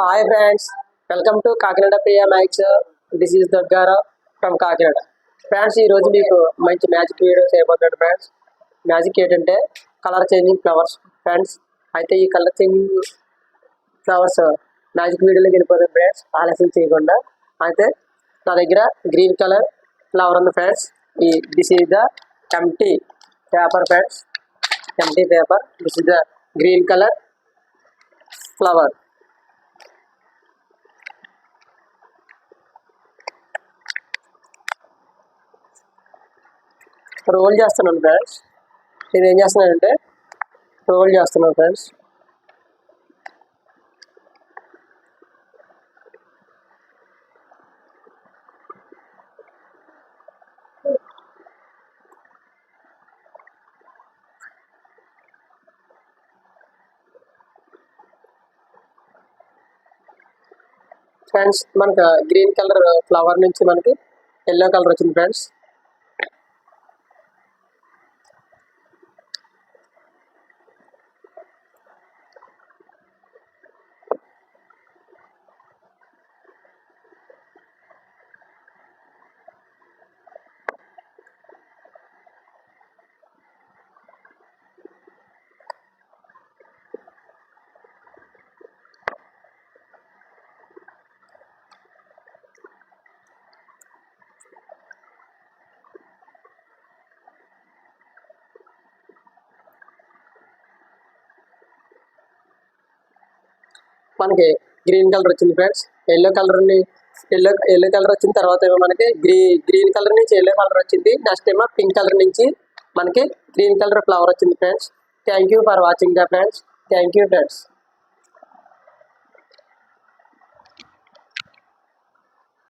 Hi friends, welcome to Kakinada Priya max. This is దగ్గర from Kakinada. Friends, ఈరోజు మీకు మంచి మ్యాజిక్ వీడియో చేయబోతున్నాడు ఫ్రెండ్స్. మ్యాజిక్ ఏంటంటే కలర్ చేంజింగ్ ఫ్లవర్స్ ఫ్రెండ్స్. అయితే ఈ కలర్ చేంజింగ్ ఫ్లవర్స్ మ్యాజిక్ వీడియోలోకి వెళ్ళిపోతుంది ఫ్రెండ్స్, ఆలస్యం చేయకుండా. అయితే నా దగ్గర గ్రీన్ కలర్ ఫ్లవర్ ఉంది friends. This is the empty paper friends. Empty paper. This is the green colour flower. Roll చేస్తున్నాను ఫ్రెండ్స్. ఇది ఏం చేస్తున్నానంటే రోల్ చేస్తున్నాను ఫ్రెండ్స్. ఫ్రెండ్స్, మనకు గ్రీన్ కలర్ ఫ్లవర్ నుంచి మనకి ఎల్లో కలర్ వచ్చింది ఫ్రెండ్స్. మనకి గ్రీన్ కలర్ వచ్చింది ఫ్రెండ్స్. ఎల్లో కలర్ వచ్చిన తర్వాత ఏమో మనకి గ్రీన్ కలర్ నుంచి ఎల్లో కలర్ వచ్చింది. నెక్స్ట్ ఏమో పింక్ కలర్ నుంచి మనకి గ్రీన్ కలర్ ఫ్లవర్ వచ్చింది friends. Thank you for watching the friends. Thank you friends.